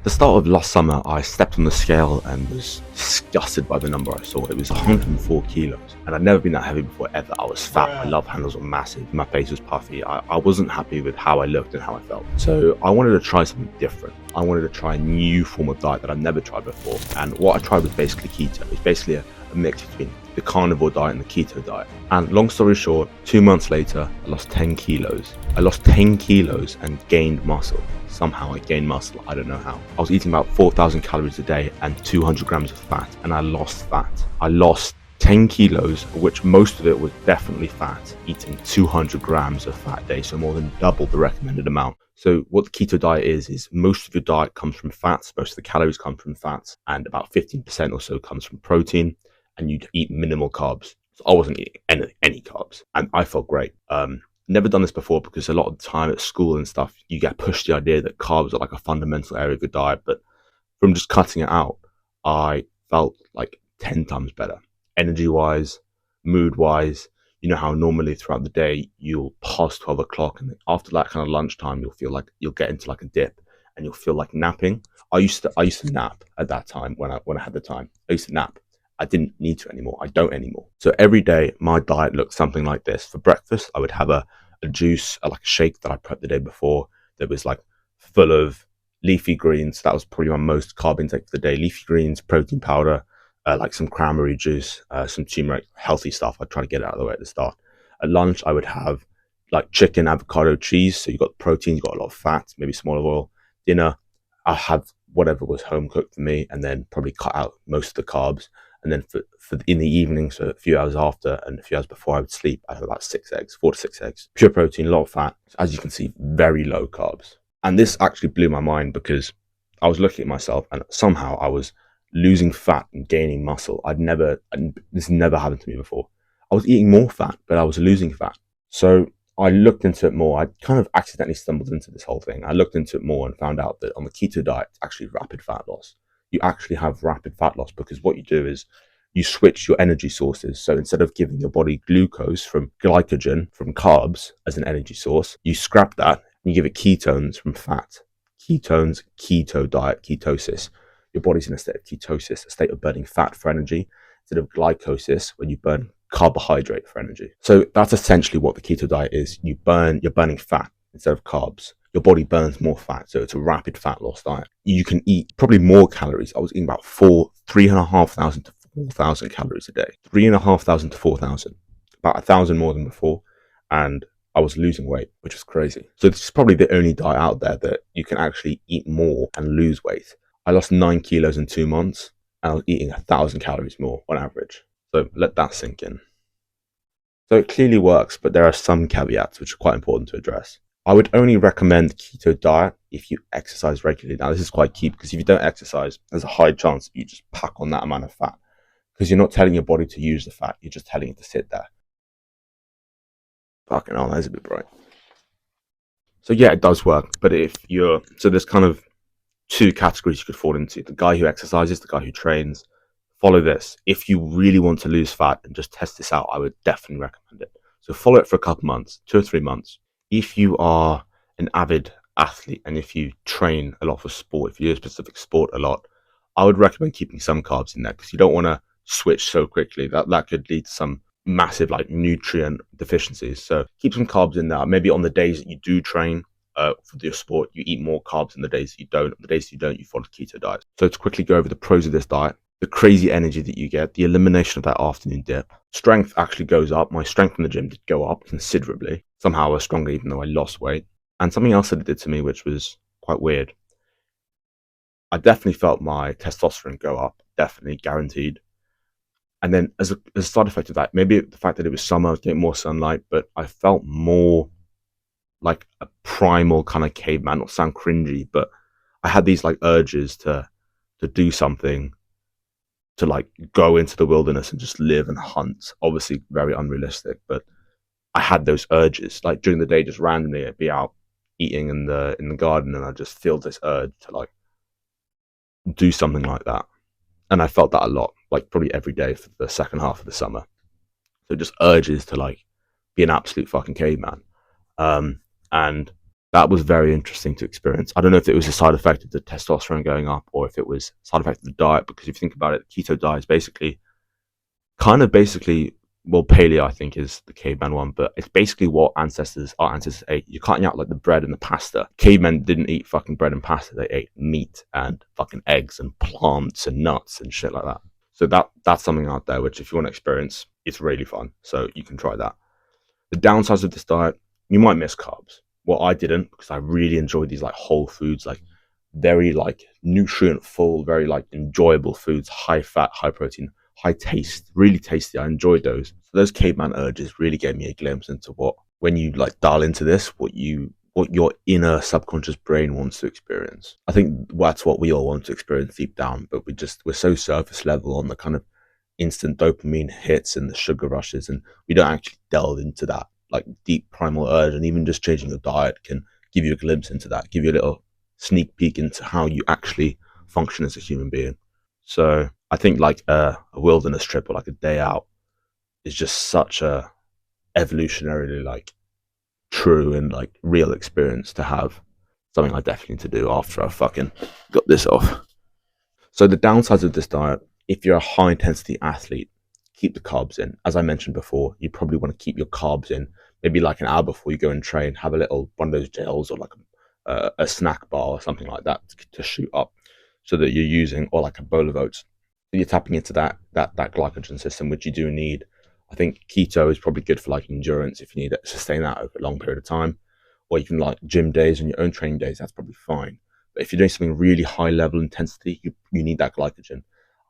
The start of last summer, I stepped on the scale and was disgusted by the number I saw. It was 104 kilos, and I'd never been that heavy before ever. I was fat, my love handles were massive, my face was puffy. I wasn't happy with how I looked and how I felt. So I wanted to try something different. I wanted to try a new form of diet that I'd never tried before. And what I tried was basically keto. It's basically a mix between the carnivore diet and the keto diet. And long story short, 2 months later, I lost 10 kilos. I lost 10 kilos and gained muscle. Somehow I gained muscle, I don't know how. I was eating about 4,000 calories a day and 200 grams of fat, and I lost fat. I lost 10 kilos, of which most of it was definitely fat, eating 200 grams of fat a day, so more than double the recommended amount. So what the keto diet is most of your diet comes from fats, most of the calories come from fats, and about 15% or so comes from protein, and you eat minimal carbs. So I wasn't eating any carbs, and I felt great. Never done this before because a lot of the time at school and stuff, you get pushed the idea that carbs are like a fundamental area of your diet. But from just cutting it out, I felt like 10 times better. Energy wise, mood wise, you know how normally throughout the day you'll pass 12 o'clock and after that kind of lunchtime, you'll feel like you'll get into like a dip and you'll feel like napping. I used to nap at that time when I had the time. I used to nap. I didn't need to anymore. I don't anymore. So every day my diet looked something like this. For breakfast, I would have a juice, like a shake that I prepped the day before that was like full of leafy greens. That was probably my most carb intake for the day. Leafy greens, protein powder, like some cranberry juice, some turmeric, healthy stuff. I'd try to get it out of the way at the start. At lunch, I would have like chicken, avocado, cheese. So you got protein, you got a lot of fat, maybe some olive oil. Dinner, I'll have whatever was home cooked for me and then probably cut out most of the carbs. And then for in the evening, so a few hours after and a few hours before I would sleep, I'd have about 6 eggs, 4 to 6 eggs. Pure protein, a lot of fat. As you can see, very low carbs. And this actually blew my mind because I was looking at myself and somehow I was losing fat and gaining muscle. This never happened to me before. I was eating more fat, but I was losing fat. So I looked into it more. I kind of accidentally stumbled into this whole thing. I looked into it more and found out that on the keto diet, it's actually rapid fat loss. You actually have rapid fat loss because what you do is you switch your energy sources. So instead of giving your body glucose from glycogen, from carbs as an energy source, you scrap that and you give it ketones from fat. Ketones, keto diet, ketosis. Your body's in a state of ketosis, a state of burning fat for energy, instead of glycosis when you burn carbohydrate for energy. So that's essentially what the keto diet is. You're burning fat instead of carbs. Your body burns more fat, so it's a rapid fat loss diet. You can eat probably more calories. I was eating about 3,500 to 4,000 calories a day. 3,500 to 4,000, about 1,000 more than before, and I was losing weight, which is crazy. So this is probably the only diet out there that you can actually eat more and lose weight. I lost 9 kilos in 2 months, and I was eating 1,000 calories more on average. So let that sink in. So it clearly works, but there are some caveats which are quite important to address. I would only recommend keto diet if you exercise regularly. Now, this is quite key because if you don't exercise, there's a high chance you just pack on that amount of fat because you're not telling your body to use the fat. You're just telling it to sit there. Fucking hell, that's a bit bright. So yeah, it does work. But so there's kind of two categories you could fall into. The guy who exercises, the guy who trains. Follow this. If you really want to lose fat and just test this out, I would definitely recommend it. So follow it for a couple months, 2 or 3 months. If you are an avid athlete and if you train a lot for sport, if you do a specific sport a lot, I would recommend keeping some carbs in there because you don't want to switch so quickly. That could lead to some massive like nutrient deficiencies. So keep some carbs in there. Maybe on the days that you do train for your sport, you eat more carbs than the days that you don't. On the days that you don't, you follow keto diet. So to quickly go over the pros of this diet, the crazy energy that you get, the elimination of that afternoon dip. Strength actually goes up. My strength in the gym did go up considerably. Somehow I was stronger even though I lost weight. And something else that it did to me, which was quite weird. I definitely felt my testosterone go up, definitely guaranteed. And then as a side effect of that, maybe the fact that it was summer, I was getting more sunlight, but I felt more like a primal kind of caveman, not sound cringy, but I had these like urges to do something, to like go into the wilderness and just live and hunt. Obviously very unrealistic, but I had those urges. Like during the day, just randomly I'd be out eating in the garden and I just feel this urge to like do something like that. And I felt that a lot, like probably every day for the second half of the summer. So just urges to like be an absolute fucking caveman. And That was very interesting to experience. I don't know if it was a side effect of the testosterone going up or if it was a side effect of the diet, because if you think about it, the keto diet is basically, well, paleo I think is the caveman one, but it's basically what our ancestors ate. You're cutting out like the bread and the pasta. Cavemen didn't eat fucking bread and pasta. They ate meat and fucking eggs and plants and nuts and shit like that. So that's something out there which, if you want to experience, it's really fun. So you can try that. The downsides of this diet, you might miss carbs. Well, I didn't, because I really enjoyed these like whole foods, like very like nutrient full, very like enjoyable foods, high fat, high protein, high taste, really tasty. I enjoyed those. So those caveman urges really gave me a glimpse into what, when you like dial into this, what your inner subconscious brain wants to experience. I think that's what we all want to experience deep down, but we're so surface level on the kind of instant dopamine hits and the sugar rushes, and we don't actually delve into that like deep primal urge. And even just changing your diet can give you a glimpse into that, give you a little sneak peek into how you actually function as a human being. So I think like a wilderness trip or like a day out is just such a evolutionarily like true and like real experience to have. Something I definitely need to do after I fucking got this off. So the downsides of this diet, if you're a high intensity athlete, keep the carbs in. As I mentioned before, you probably want to keep your carbs in, maybe like an hour before you go and train. Have a little one of those gels or like a snack bar or something like that to shoot up, so that you're using, or like a bowl of oats. So you're tapping into that glycogen system, which you do need. I think keto is probably good for like endurance if you need to sustain that over a long period of time, or even like gym days and your own training days. That's probably fine. But if you're doing something really high level intensity, you need that glycogen.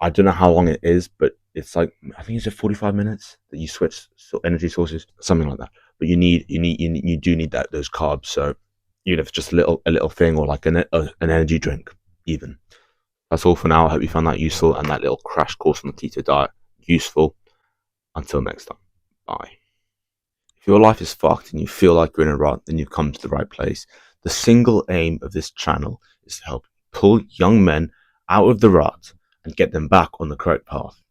I don't know how long it is, but it's like, I think it's a 45 minutes that you switch energy sources, something like that. But you do need those carbs. So even if it's just a little thing, or like an energy drink, even. That's all for now. I hope you found that useful and that little crash course on the keto diet useful. Until next time, bye. If your life is fucked and you feel like you're in a rut, then you've come to the right place. The single aim of this channel is to help pull young men out of the rut and get them back on the correct path.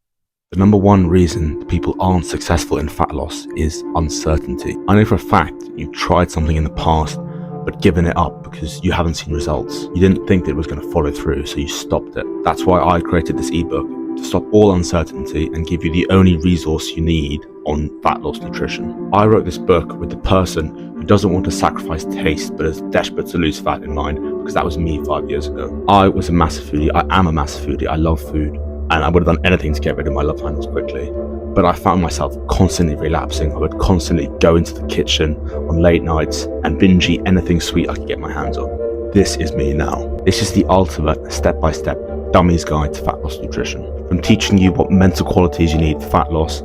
The number one reason people aren't successful in fat loss is uncertainty. I know for a fact you've tried something in the past but given it up because you haven't seen results. You didn't think that it was going to follow through, so you stopped it. That's why I created this ebook, to stop all uncertainty and give you the only resource you need on fat loss nutrition. I wrote this book with the person who doesn't want to sacrifice taste but is desperate to lose fat in mind, because that was me 5 years ago. I was a massive foodie. I am a massive foodie. I love food, and I would have done anything to get rid of my love handles quickly. But I found myself constantly relapsing. I would constantly go into the kitchen on late nights and binge eat anything sweet I could get my hands on. This is me now. This is the ultimate step-by-step dummy's guide to fat loss nutrition. From teaching you what mental qualities you need for fat loss,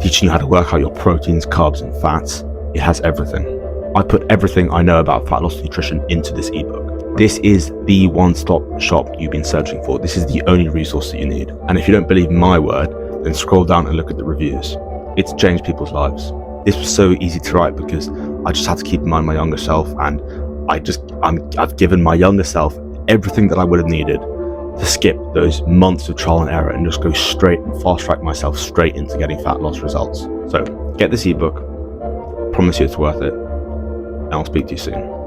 teaching you how to work out your proteins, carbs and fats, it has everything. I put everything I know about fat loss nutrition into this ebook. This is the one-stop shop you've been searching for. This is the only resource that you need. And if you don't believe my word, then scroll down and look at the reviews. It's changed people's lives. This was so easy to write because I just had to keep in mind my younger self, and I've given my younger self everything that I would have needed to skip those months of trial and error and just go straight and fast track myself straight into getting fat loss results. So get this ebook. Promise you it's worth it, and I'll speak to you soon.